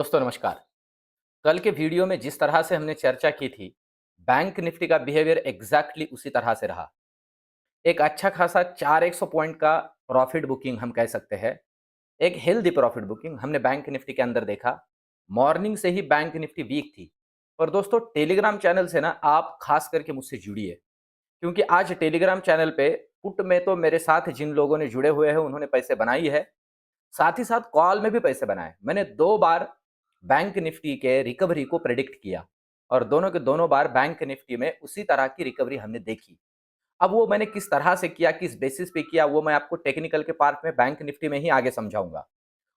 दोस्तों नमस्कार। कल के वीडियो में जिस तरह से हमने चर्चा की थी, बैंक निफ्टी का बिहेवियर एग्जैक्टली उसी तरह से रहा। एक अच्छा खासा 400 पॉइंट का प्रॉफिट बुकिंग हम कह सकते हैं। एक हेल्दी प्रॉफिट बुकिंग हमने बैंक निफ्टी के अंदर देखा। मॉर्निंग से ही बैंक निफ्टी वीक थी। पर दोस्तों टेलीग्राम चैनल से ना आप खास करके मुझसे जुड़िए, क्योंकि आज टेलीग्राम चैनल पे पुट में तो मेरे साथ जिन लोगों ने जुड़े हुए हैं उन्होंने पैसे बनाई है, साथ ही साथ कॉल में भी पैसे बनाए। मैंने 2 बार बैंक निफ्टी के रिकवरी को प्रेडिक्ट किया और दोनों के दोनों बार बैंक निफ्टी में उसी तरह की रिकवरी हमने देखी। अब वो मैंने किस तरह से किया, किस बेसिस पे किया, वो मैं आपको टेक्निकल के पार्ट में बैंक निफ्टी में ही आगे समझाऊंगा।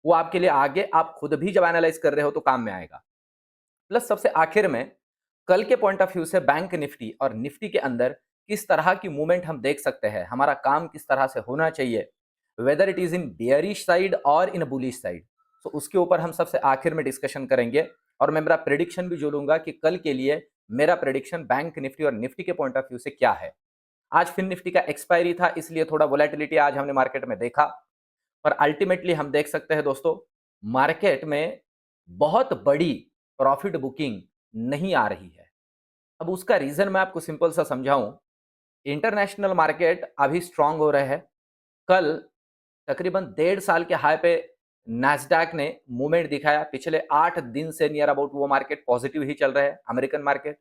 वो आपके लिए आगे आप खुद भी जब एनालाइज कर रहे हो तो काम में आएगा। प्लस सबसे आखिर में कल के पॉइंट ऑफ व्यू से बैंक निफ्टी और निफ्टी के अंदर किस तरह की मूवमेंट हम देख सकते हैं, हमारा काम किस तरह से होना चाहिए, whether it is in bearish side और इन बुलिश साइड। तो उसके ऊपर हम सबसे आखिर में डिस्कशन करेंगे और मैं मेरा प्रेडिक्शन भी जोड़ूंगा कि कल के लिए मेरा प्रेडिक्शन बैंक निफ्टी और निफ्टी के पॉइंट ऑफ व्यू से क्या है। आज फिन निफ्टी का एक्सपायरी था, इसलिए थोड़ा वोलेटिलिटी आज हमने मार्केट में देखा। पर अल्टीमेटली हम देख सकते हैं दोस्तों, मार्केट में बहुत बड़ी प्रॉफिट बुकिंग नहीं आ रही है। अब उसका रीजन मैं आपको सिंपल सा समझाऊं। इंटरनेशनल मार्केट अभी स्ट्रांग हो रहे हैं। कल तकरीबन 1.5 साल के हाई पे नैस्डैक ने मूवमेंट दिखाया। पिछले 8 दिन से नियर अबाउट वो मार्केट पॉजिटिव ही चल रहे हैं। अमेरिकन मार्केट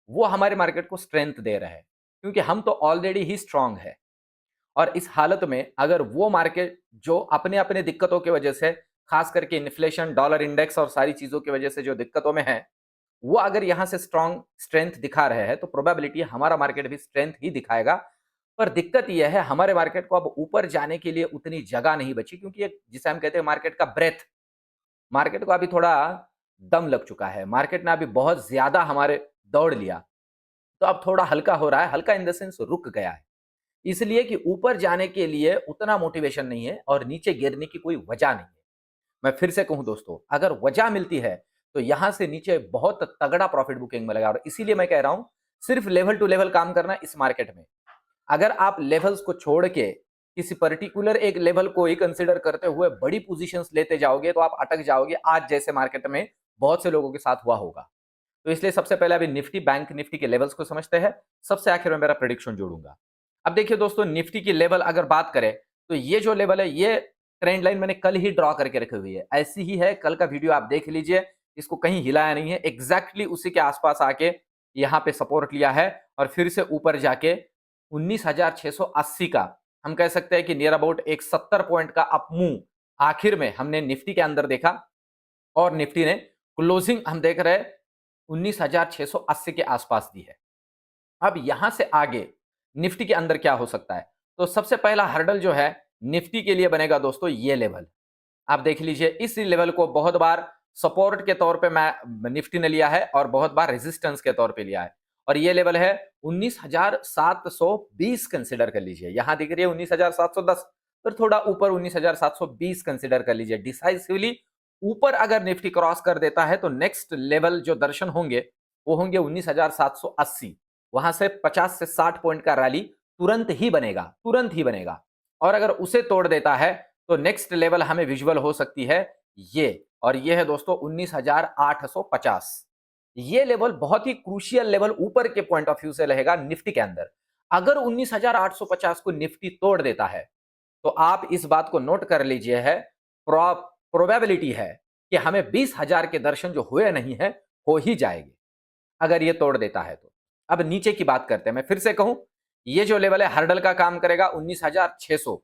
वो हमारे मार्केट को स्ट्रेंथ दे रहे हैं, क्योंकि हम तो ऑलरेडी ही स्ट्रांग है। और इस हालत में अगर वो मार्केट जो अपने अपने दिक्कतों की वजह से, खास करके इन्फ्लेशन, डॉलर इंडेक्स और सारी चीजों की वजह से जो दिक्कतों में है, वो अगर यहां से स्ट्रांग स्ट्रेंथ दिखा रहे हैं तो प्रोबेबिलिटी हमारा मार्केट भी स्ट्रेंथ ही दिखाएगा। पर दिक्कत यह है, हमारे मार्केट को अब ऊपर जाने के लिए उतनी जगह नहीं बची, क्योंकि एक जिसे हम कहते हैं मार्केट का ब्रेथ, मार्केट को अभी थोड़ा दम लग चुका है। मार्केट ने अभी बहुत ज्यादा हमारे दौड़ लिया, तो अब थोड़ा हल्का हो रहा है। हल्का इन द सेंस रुक गया है, इसलिए कि ऊपर जाने के लिए उतना मोटिवेशन नहीं है और नीचे गिरने की कोई वजह नहीं है। मैं फिर से कहूं दोस्तों, अगर वजह मिलती है तो यहां से नीचे बहुत तगड़ा प्रॉफिट बुकिंग मिलेगा। और इसीलिए मैं कह रहा हूं, सिर्फ लेवल टू लेवल काम करना इस मार्केट में। अगर आप लेवल्स को छोड़ के किसी पर्टिकुलर एक लेवल को ही कंसीडर करते हुए बड़ी पोजीशंस लेते जाओगे तो आप अटक जाओगे, आज जैसे मार्केट में बहुत से लोगों के साथ हुआ होगा। तो इसलिए सबसे पहले अभी निफ्टी बैंक निफ्टी के लेवल्स को समझते हैं, सबसे आखिर में मेरा प्रेडिक्शन जोड़ूंगा। अब देखिए दोस्तों, निफ्टी की लेवल अगर बात करें तो ये जो लेवल है, ये ट्रेंड लाइन मैंने कल ही ड्रॉ करके रखी हुई है। ऐसी ही है, कल का वीडियो आप देख लीजिए, इसको कहीं हिलाया नहीं है। एग्जैक्टली उसी के आसपास आके यहाँ पे सपोर्ट लिया है और फिर से ऊपर जाके 19,680 का हम कह सकते हैं कि नियर अबाउट एक 70 पॉइंट का अप मूव आखिर में हमने निफ्टी के अंदर देखा। और निफ्टी ने क्लोजिंग हम देख रहे हैं 19,680 के आसपास दी है। अब यहां से आगे निफ्टी के अंदर क्या हो सकता है, तो सबसे पहला हर्डल जो है निफ्टी के लिए बनेगा दोस्तों, ये लेवल आप देख लीजिए। इस लेवल को बहुत बार सपोर्ट के तौर पे मैं निफ्टी ने लिया है और बहुत बार रेजिस्टेंस के तौर पे लिया है। और ये लेवल है 19,720 कंसिडर कर लीजिए। यहां दिख रही है 19,710, पर थोड़ा ऊपर 19,720 कंसिडर कर लीजिए। डिसाइसिवली ऊपर अगर निफ्टी क्रॉस कर देता है तो नेक्स्ट लेवल जो दर्शन होंगे वो होंगे 19,780। वहां से 50 से 60 पॉइंट का रैली तुरंत ही बनेगा, तुरंत ही बनेगा। और अगर उसे तोड़ देता है तो नेक्स्ट लेवल हमें विजुअल हो सकती है ये, और ये है दोस्तों 19,850। ये लेवल बहुत ही क्रूशियल लेवल ऊपर के पॉइंट ऑफ व्यू से रहेगा निफ्टी के अंदर। अगर 19,850 को निफ्टी तोड़ देता है तो आप इस बात को नोट कर लीजिए है, प्रोबेबिलिटी है कि हमें 20,000 के दर्शन जो हुए नहीं है हो ही जाएंगे अगर ये तोड़ देता है तो। अब नीचे की बात करते हैं। मैं फिर से कहूं, ये जो लेवल है हर्डल का काम करेगा 19,600।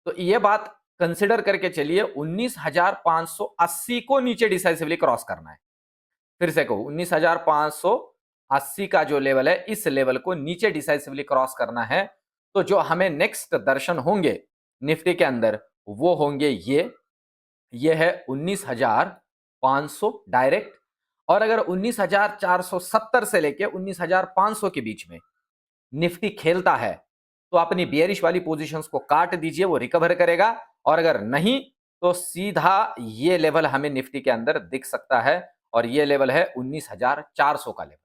तो ये बात कंसिडर करके चलिए, 19,580 को नीचे डिसाइसिवली क्रॉस करना है। फिर से कहूं, 19,580 का जो लेवल है, इस लेवल को नीचे डिसाइसिवली क्रॉस करना है। तो जो हमें नेक्स्ट दर्शन होंगे निफ्टी के अंदर वो होंगे ये है 19,500 डायरेक्ट। और अगर 19,470 से लेके 19,500 के बीच में निफ्टी खेलता है तो अपनी बियरिश वाली पोजीशंस को काट दीजिए, वो रिकवर करेगा। और अगर नहीं तो सीधा ये लेवल हमें निफ्टी के अंदर दिख सकता है, और ये लेवल है 19,400 का लेवल।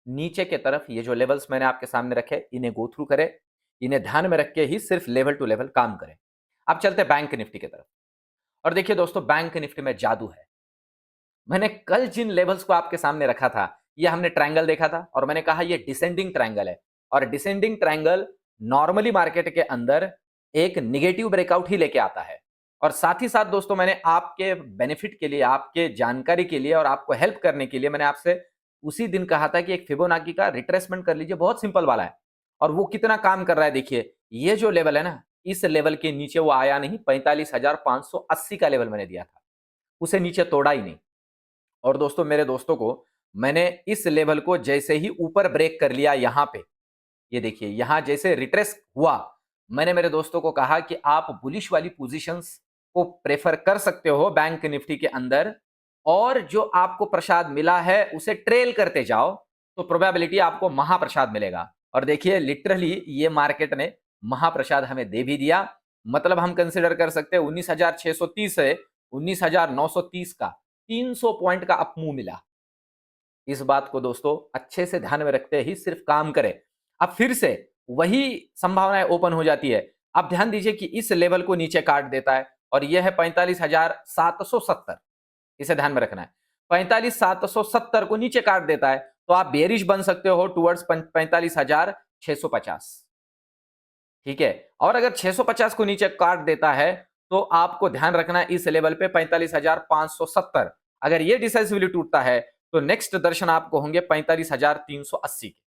नीचे के तरफ ये जो लेवल्स मैंने आपके सामने रखे, इन्हें गो थ्रू करें, इन्हें ध्यान में रख के ही सिर्फ लेवल टू लेवल काम करें। अब चलते बैंक निफ्टी की तरफ। और देखिए दोस्तों, बैंक निफ्टी में जादू है। मैंने कल जिन लेवल्स को आपके सामने रखा था, ये हमने ट्रायंगल देखा था और मैंने कहा ये डिसेंडिंग ट्रायंगल है और डिसेंडिंग ट्रायंगल नॉर्मली मार्केट के अंदर एक नेगेटिव ब्रेकआउट ही लेके आता है। और साथ ही साथ दोस्तों मैंने आपके बेनिफिट के लिए, आपके जानकारी के लिए और आपको हेल्प करने के लिए मैंने आपसे उसी दिन कहा था कि एक फिबोनाची का रिट्रेसमेंट कर लीजिए, बहुत सिंपल वाला है। और वो कितना काम कर रहा है देखिए, ये जो लेवल है ना, इस लेवल के नीचे वो आया नहीं, 45,580 का लेवल मैंने दिया था, उसे नीचे तोड़ा ही नहीं। और दोस्तों मेरे दोस्तों को मैंने इस लेवल को जैसे ही ऊपर ब्रेक कर लिया यहां पे, ये देखिए यहां जैसे रिट्रेस हुआ, मैंने मेरे दोस्तों को कहा कि आप बुलिश वाली पोजीशंस को प्रेफर कर सकते हो बैंक निफ्टी के अंदर, और जो आपको प्रसाद मिला है उसे ट्रेल करते जाओ, तो प्रोबेबिलिटी आपको महाप्रसाद मिलेगा। और देखिए लिटरली ये मार्केट ने महाप्रसाद हमें दे भी दिया। मतलब हम कंसिडर कर सकते हैं 19,630 से 19,930 का 300 पॉइंट का अपमूव मिला। इस बात को दोस्तों अच्छे से ध्यान में रखते ही सिर्फ काम करें। अब फिर से वही संभावनाएं ओपन हो जाती है। आप ध्यान दीजिए कि इस लेवल को नीचे काट देता है और यह है 45,770, इसे ध्यान में रखना है। 45,770 को नीचे काट देता है तो आप बेरिश बन सकते हो टुवर्ड्स 45,650। ठीक है, और अगर 650 को नीचे काट देता है तो आपको ध्यान रखना है इस लेवल पे 45,570, अगर ये डिसाइसिवली टूटता है तो नेक्स्ट दर्शन आपको होंगे 45,380 के।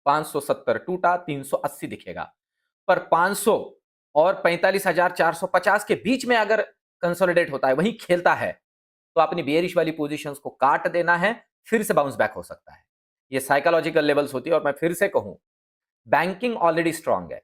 570 टूटा, 380 दिखेगा, पर 500 और 45,450 के बीच में अगर कंसोलिडेट होता है, वहीं खेलता है, तो अपनी बेयरिश वाली पोजीशंस को काट देना है, फिर से बाउंस बैक हो सकता है। ये साइकोलॉजिकल लेवल्स होती है। और मैं फिर से कहूं, बैंकिंग ऑलरेडी स्ट्रांग है,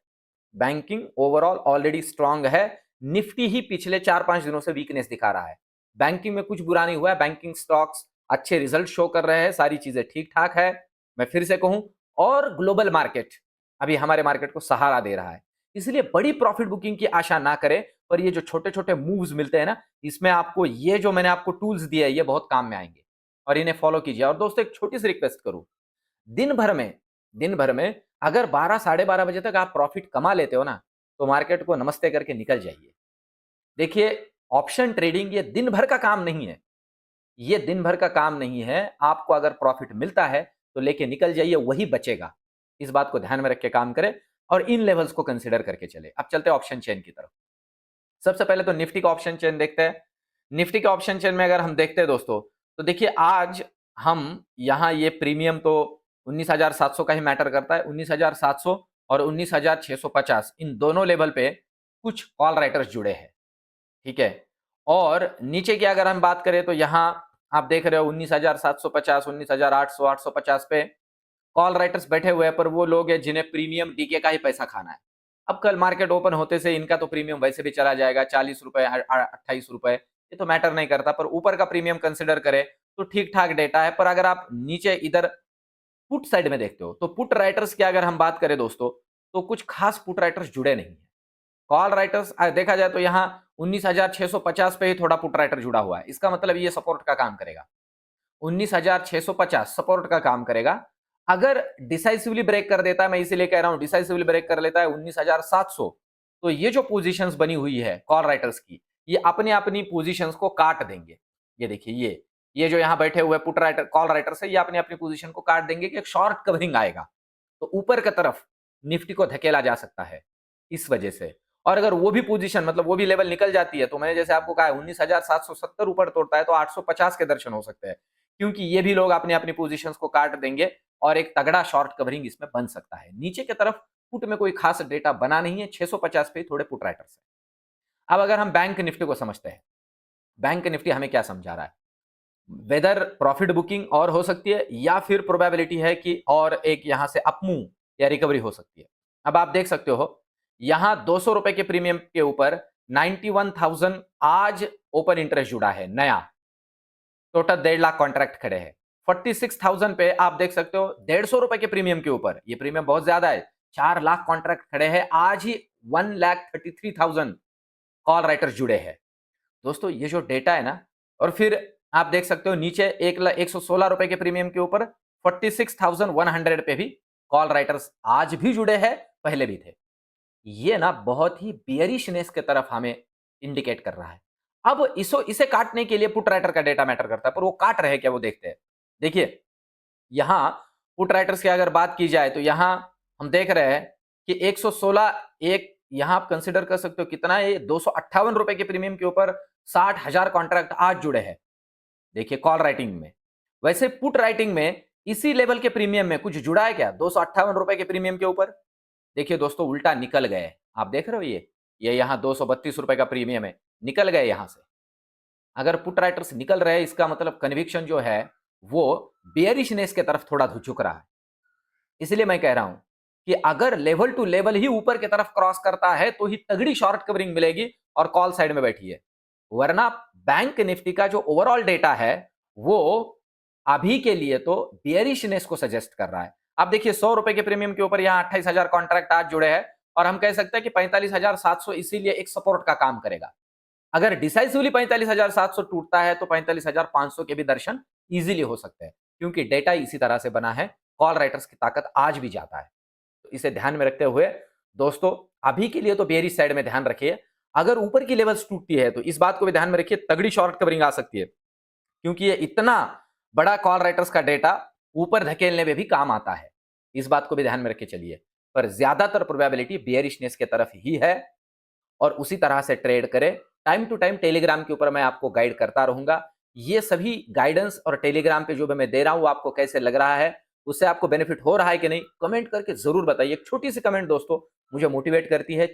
बैंकिंग ओवरऑल ऑलरेडी स्ट्रांग है। निफ्टी ही पिछले 4-5 दिनों से वीकनेस दिखा रहा है। बैंकिंग में कुछ बुरा नहीं हुआ है, बैंकिंग स्टॉक्स अच्छे रिजल्ट शो कर रहे हैं, सारी चीजें ठीक ठाक है। मैं फिर से कहूं, और ग्लोबल मार्केट अभी हमारे मार्केट को सहारा दे रहा है, इसलिए बड़ी प्रॉफिट बुकिंग की आशा ना करें। पर ये जो छोटे छोटे मूव्स मिलते हैं ना, इसमें आपको ये जो मैंने आपको टूल्स दिए हैं ये बहुत काम में आएंगे और इन्हें फॉलो कीजिए। और दोस्तों एक छोटी सी रिक्वेस्ट करूं, दिन भर में अगर 12 साढ़े 12 बजे तक आप प्रॉफिट कमा लेते हो ना, तो मार्केट को नमस्ते करके निकल जाइए। देखिए ऑप्शन ट्रेडिंग ये दिन भर का काम नहीं है, ये दिन भर का काम नहीं है। आपको अगर प्रॉफिट मिलता है तो लेके निकल जाइए, वही बचेगा। इस बात को ध्यान में रख के काम करें और इन लेवल्स को कंसीडर करके चले। अब चलते हैं ऑप्शन चेन की तरफ। सबसे पहले तो निफ्टी का ऑप्शन चेन देखते हैं। निफ्टी के ऑप्शन चेन में अगर हम देखते हैं दोस्तों, तो देखिए आज हम यहां ये प्रीमियम तो 19,700 का ही मैटर करता है। 19,700 और 19,650 इन दोनों लेवल पे कुछ कॉल राइटर्स जुड़े हैं, ठीक है। और नीचे की अगर हम बात करें तो यहां आप देख रहे हो 19,750, 19,800, 850 पे कॉल राइटर्स बैठे हुए हैं, पर वो लोग हैं जिन्हें प्रीमियम डीके का ही पैसा खाना है। अब कल मार्केट ओपन होते से इनका तो प्रीमियम वैसे भी चला जाएगा, 40 रुपए, 28 रुपए, ये तो मैटर नहीं करता। पर ऊपर का प्रीमियम कंसिडर करें तो ठीक ठाक डेटा है। पर अगर आप नीचे इधर पुट साइड में देखते हो, तो पुट राइटर्स की अगर हम बात करें दोस्तों, तो कुछ खास पुट राइटर्स जुड़े नहीं है। कॉल राइटर्स देखा जाए तो यहाँ 19,650 पे ही थोड़ा पुट राइटर जुड़ा हुआ है, इसका मतलब ये सपोर्ट का काम करेगा। 19,650 सपोर्ट का काम करेगा। अगर डिसाइसिवली ब्रेक कर देता है, मैं इसीलिए कह रहा हूं डिसाइसिवली ब्रेक कर लेता है 19,700, तो ये जो पोजीशंस बनी हुई है कॉल राइटर्स की, ये अपनी अपनी पोजीशंस को काट देंगे। ये देखिए ये जो यहां बैठे हुए पुट राइटर कॉल राइटर्स है, ये अपनी अपनी पोजीशन को काट देंगे कि एक शॉर्ट कवरिंग आएगा, तो ऊपर की तरफ निफ्टी को धकेला जा सकता है इस वजह से। और अगर वो भी पोजीशन मतलब वो भी लेवल निकल जाती है, तो मैंने जैसे आपको कहा 19,770 ऊपर तोड़ता है तो 850 के दर्शन हो सकते हैं, क्योंकि ये भी लोग अपनी अपनी पोजीशंस को काट देंगे और एक तगड़ा शॉर्ट कवरिंग इसमें बन सकता है। नीचे की तरफ पुट में कोई खास डेटा बना नहीं है, 650 पे थोड़े पुट राइटर्स है। अब अगर हम बैंक निफ्टी को समझते हैं, बैंक निफ्टी हमें क्या समझा रहा है, वेदर प्रॉफिट बुकिंग और हो सकती है या फिर प्रोबेबिलिटी है कि और एक यहां से अपमूव या रिकवरी हो सकती है। अब आप देख सकते हो यहां 200 रुपए के प्रीमियम के ऊपर 91,000 आज ओपन इंटरेस्ट जुड़ा है नया, टोटल 1.5 लाख कॉन्ट्रैक्ट खड़े हैं। 46,000 पे आप देख सकते हो 150 रुपए के प्रीमियम के ऊपर, ये प्रीमियम बहुत ज्यादा है, 4 लाख कॉन्ट्रैक्ट खड़े हैं। आज ही 1,33,000 कॉल राइटर्स जुड़े हैं। दोस्तों ये जो डेटा है ना, और फिर आप देख सकते हो नीचे 116 रुपए के प्रीमियम के ऊपर 46,100 पे भी कॉल राइटर्स आज भी जुड़े हैं, पहले भी थे। ये ना बहुत ही बियरिशनेस की तरफ हमें इंडिकेट कर रहा है। अब इसे काटने के लिए पुट राइटर का डेटा मैटर करता है, पर वो काट रहे हैं क्या वो देखते हैं। देखिए यहां पुट राइटर्स की अगर बात की जाए तो यहां हम देख रहे हैं कि 116 एक यहां आप कंसिडर कर सकते हो कितना है, 258 रुपए के प्रीमियम के ऊपर 60,000 कॉन्ट्रैक्ट आज जुड़े हैं। देखिए कॉल राइटिंग में, वैसे पुट राइटिंग में इसी लेवल के प्रीमियम में कुछ जुड़ा है क्या 258 रुपए के प्रीमियम के ऊपर? देखिए दोस्तों उल्टा निकल गए, आप देख रहे हो ये यहां 232 रुपए का प्रीमियम है, निकल गए यहां से। अगर पुट राइटर्स निकल रहे हैं इसका मतलब कन्विक्शन जो है वो बेयरिशनेस के तरफ थोड़ा झुक रहा है। इसलिए मैं कह रहा हूं कि अगर लेवल टू लेवल ही ऊपर की तरफ क्रॉस करता है तो ही तगड़ी शॉर्ट कवरिंग मिलेगी और कॉल साइड में बैठिए, वरना बैंक निफ्टी का जो ओवरऑल डेटा है वो अभी के लिए तो बियरिशनेस को सजेस्ट कर रहा है। आप देखिए 100 रुपए के प्रीमियम के ऊपर यहां 28,000 कॉन्ट्रैक्ट आज जुड़े हैं और हम कह सकते हैं कि 45,700 इसीलिए एक सपोर्ट का काम करेगा। अगर डिसाइसिवली 45,700 टूटता है तो 45,500 के भी दर्शन इजीली हो सकते हैं, क्योंकि डेटा इसी तरह से बना है, कॉल राइटर्स की ताकत आज भी जाता है। तो इसे ध्यान में रखते हुए दोस्तों अभी के लिए तो बेयरिश साइड में ध्यान रखिए। अगर ऊपर की लेवल्स टूटती है तो इस बात को भी ध्यान में रखिए, तगड़ी शॉर्ट कवरिंग आ सकती है, क्योंकि ये इतना बड़ा कॉल राइटर्स का डेटा ऊपर धकेलने में भी काम आता है। इस बात को भी ध्यान में रख के चलिए, पर ज्यादातर प्रोबेबिलिटी बेयरिशनेस के तरफ ही है और उसी तरह से ट्रेड करें। टाइम टू टाइम टेलीग्राम के ऊपर मैं आपको गाइड करता रहूंगा। ये सभी गाइडेंस और टेलीग्राम पे जो भी मैं दे रहा हूं आपको कैसे लग रहा है, उससे आपको बेनिफिट हो रहा है कि नहीं, कमेंट करके जरूर बताइए। एक छोटी सी कमेंट दोस्तों मुझे मोटिवेट करती है।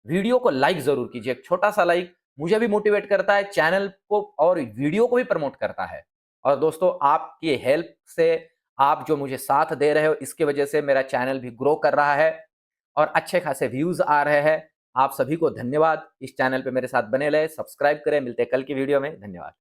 वीडियो को लाइक जरूर कीजिए, एक छोटा सा लाइक मुझे भी मोटिवेट करता है, चैनल को और वीडियो को भी प्रमोट करता है। और दोस्तों आपकी हेल्प से, आप जो मुझे साथ दे रहे हो इसकी वजह से मेरा चैनल भी ग्रो कर रहा है और अच्छे खासे व्यूज आ रहे हैं। आप सभी को धन्यवाद। इस चैनल पे मेरे साथ बने रहे, सब्सक्राइब करें। मिलते हैं कल की वीडियो में। धन्यवाद।